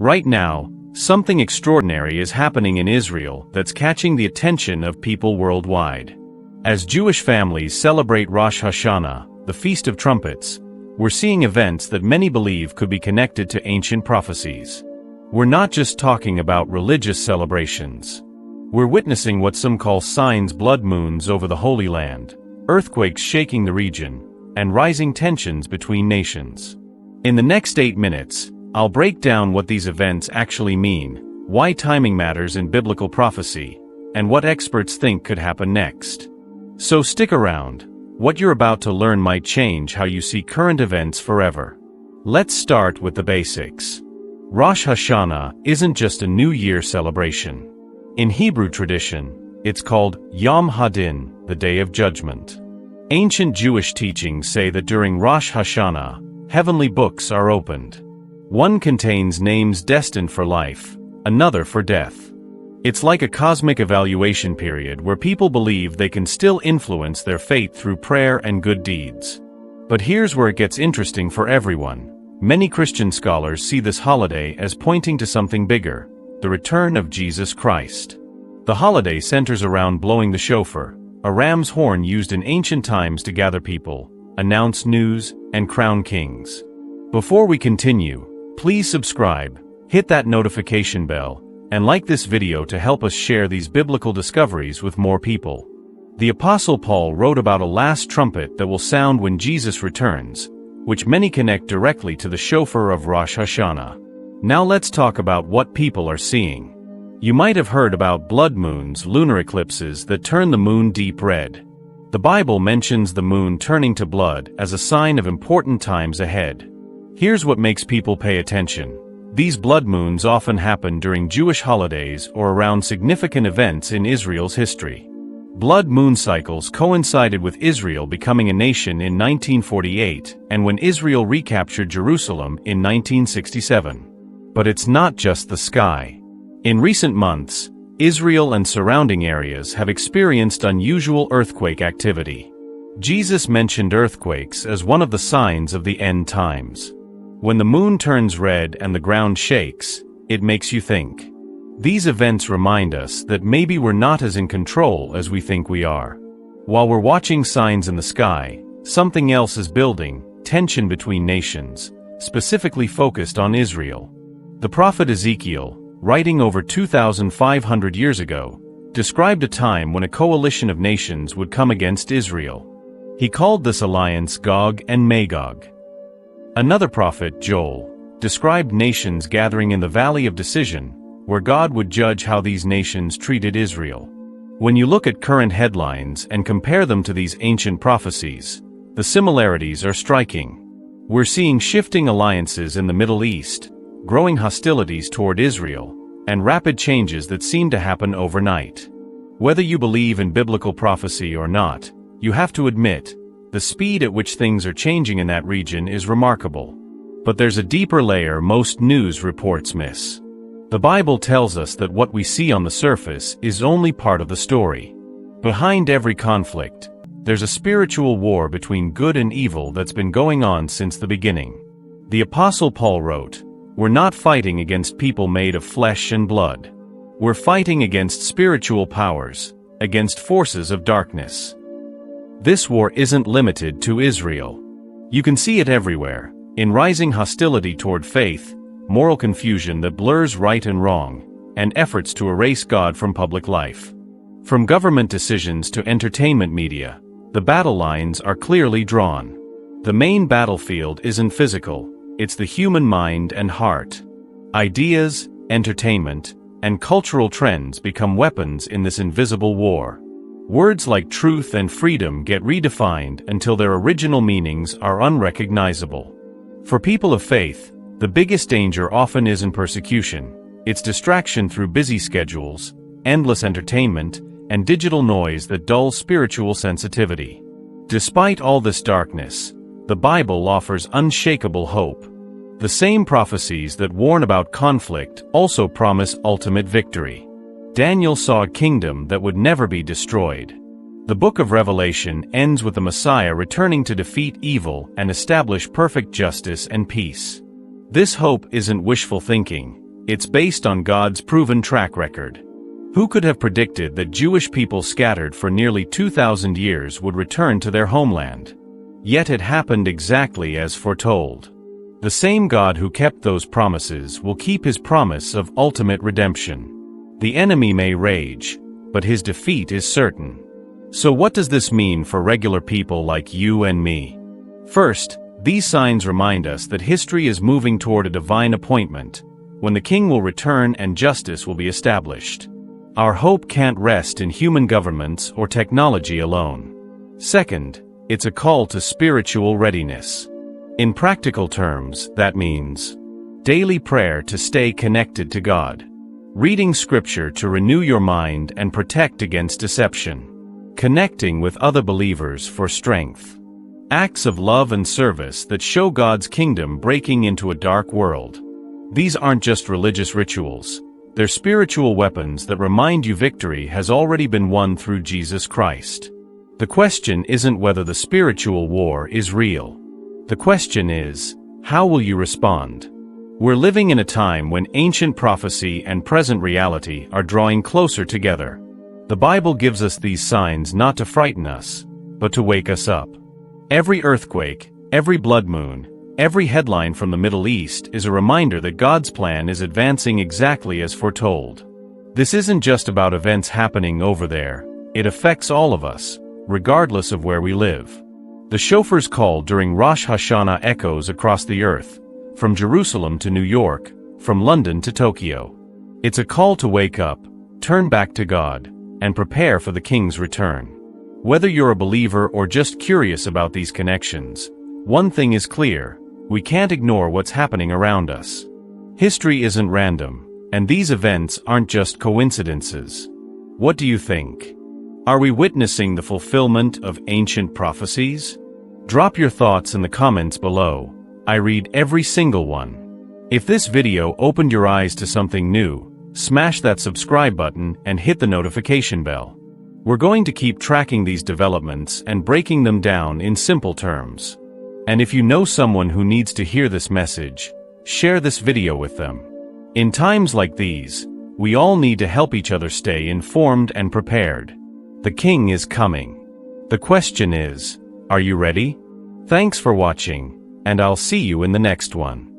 Right now, something extraordinary is happening in Israel that's catching the attention of people worldwide. As Jewish families celebrate Rosh Hashanah, the Feast of Trumpets, we're seeing events that many believe could be connected to ancient prophecies. We're not just talking about religious celebrations. We're witnessing what some call signs: blood moons over the Holy Land, earthquakes shaking the region, and rising tensions between nations. In the next 8 minutes, I'll break down what these events actually mean, why timing matters in biblical prophecy, and what experts think could happen next. So stick around. What you're about to learn might change how you see current events forever. Let's start with the basics. Rosh Hashanah isn't just a New Year celebration. In Hebrew tradition, it's called Yom Hadin, the Day of Judgment. Ancient Jewish teachings say that during Rosh Hashanah, heavenly books are opened. One contains names destined for life, another for death. It's like a cosmic evaluation period where people believe they can still influence their fate through prayer and good deeds. But here's where it gets interesting for everyone. Many Christian scholars see this holiday as pointing to something bigger: the return of Jesus Christ. The holiday centers around blowing the shofar, a ram's horn used in ancient times to gather people, announce news, and crown kings. Before we continue, please subscribe, hit that notification bell, and like this video to help us share these biblical discoveries with more people. The Apostle Paul wrote about a last trumpet that will sound when Jesus returns, which many connect directly to the shofar of Rosh Hashanah. Now let's talk about what people are seeing. You might have heard about blood moons, lunar eclipses that turn the moon deep red. The Bible mentions the moon turning to blood as a sign of important times ahead. Here's what makes people pay attention. These blood moons often happen during Jewish holidays or around significant events in Israel's history. Blood moon cycles coincided with Israel becoming a nation in 1948 and when Israel recaptured Jerusalem in 1967. But it's not just the sky. In recent months, Israel and surrounding areas have experienced unusual earthquake activity. Jesus mentioned earthquakes as one of the signs of the end times. When the moon turns red and the ground shakes, it makes you think. These events remind us that maybe we're not as in control as we think we are. While we're watching signs in the sky, something else is building: tension between nations, specifically focused on Israel. The prophet Ezekiel, writing over 2,500 years ago, described a time when a coalition of nations would come against Israel. He called this alliance Gog and Magog. Another prophet, Joel, described nations gathering in the Valley of Decision, where God would judge how these nations treated Israel. When you look at current headlines and compare them to these ancient prophecies, the similarities are striking. We're seeing shifting alliances in the Middle East, growing hostilities toward Israel, and rapid changes that seem to happen overnight. Whether you believe in biblical prophecy or not, you have to admit, the speed at which things are changing in that region is remarkable. But there's a deeper layer most news reports miss. The Bible tells us that what we see on the surface is only part of the story. Behind every conflict, there's a spiritual war between good and evil that's been going on since the beginning. The Apostle Paul wrote, "We're not fighting against people made of flesh and blood. We're fighting against spiritual powers, against forces of darkness." This war isn't limited to Israel. You can see it everywhere, in rising hostility toward faith, moral confusion that blurs right and wrong, and efforts to erase God from public life. From government decisions to entertainment media, the battle lines are clearly drawn. The main battlefield isn't physical, it's the human mind and heart. Ideas, entertainment, and cultural trends become weapons in this invisible war. Words like truth and freedom get redefined until their original meanings are unrecognizable. For people of faith, the biggest danger often isn't persecution, it's distraction through busy schedules, endless entertainment, and digital noise that dulls spiritual sensitivity. Despite all this darkness, the Bible offers unshakable hope. The same prophecies that warn about conflict also promise ultimate victory. Daniel saw a kingdom that would never be destroyed. The book of Revelation ends with the Messiah returning to defeat evil and establish perfect justice and peace. This hope isn't wishful thinking, It's based on God's proven track record. Who could have predicted that Jewish people scattered for nearly 2,000 years would return to their homeland? Yet it happened exactly as foretold. The same God who kept those promises will keep his promise of ultimate redemption. The enemy may rage, but his defeat is certain. So what does this mean for regular people like you and me? First, these signs remind us that history is moving toward a divine appointment, when the king will return and justice will be established. Our hope can't rest in human governments or technology alone. Second, it's a call to spiritual readiness. In practical terms, that means daily prayer to stay connected to God, reading scripture to renew your mind and protect against deception, connecting with other believers for strength, acts of love and service that show God's kingdom breaking into a dark world. These aren't just religious rituals. They're spiritual weapons that remind you victory has already been won through Jesus Christ. The question isn't whether the spiritual war is real. The question is, how will you respond? We're living in a time when ancient prophecy and present reality are drawing closer together. The Bible gives us these signs not to frighten us, but to wake us up. Every earthquake, every blood moon, every headline from the Middle East is a reminder that God's plan is advancing exactly as foretold. This isn't just about events happening over there, it affects all of us, regardless of where we live. The shofar's call during Rosh Hashanah echoes across the earth, from Jerusalem to New York, from London to Tokyo. It's a call to wake up, turn back to God, and prepare for the King's return. Whether you're a believer or just curious about these connections, one thing is clear: we can't ignore what's happening around us. History isn't random, and these events aren't just coincidences. What do you think? Are we witnessing the fulfillment of ancient prophecies? Drop your thoughts in the comments below. I read every single one. If this video opened your eyes to something new, smash that subscribe button and hit the notification bell. We're going to keep tracking these developments and breaking them down in simple terms. And if you know someone who needs to hear this message, share this video with them. In times like these, we all need to help each other stay informed and prepared. The King is coming. The question is, are you ready? Thanks for watching, and I'll see you in the next one.